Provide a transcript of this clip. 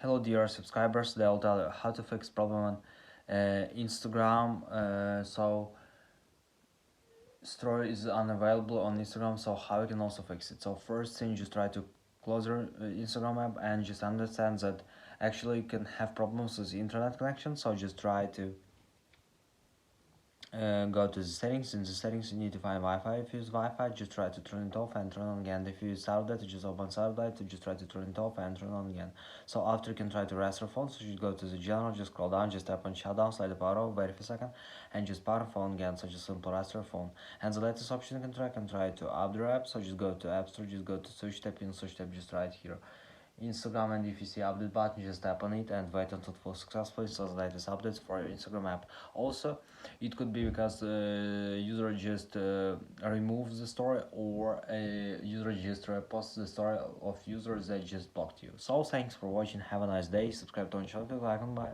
Hello dear subscribers, they'll tell you how to fix problem on Instagram. Story is unavailable on Instagram, so how you can also fix it. So first thing, just try to close your Instagram app and just understand that actually you can have problems with the internet connection. So just try to go to the settings. In the settings you need to find Wi-Fi. If you use Wi-Fi, just try to turn it off and turn on again. If you use satellite, just open satellite, just try to turn it off and turn on again. So after you can try to rest your phone, so you go to the general, just scroll down, just tap on shutdown, slide the power off, wait for a second, and just power phone again, so just simply rest your phone. And the latest option you can try to update your app, so just go to App Store, just go to search tab, in search tab just right here Instagram, and if you see update button, just tap on it and wait until it will successfully install the latest updates for your Instagram app. Also, it could be because the user just removes the story, or a user just reposts the story of users that just blocked you. So thanks for watching, have a nice day, subscribe to our channel, like and bye.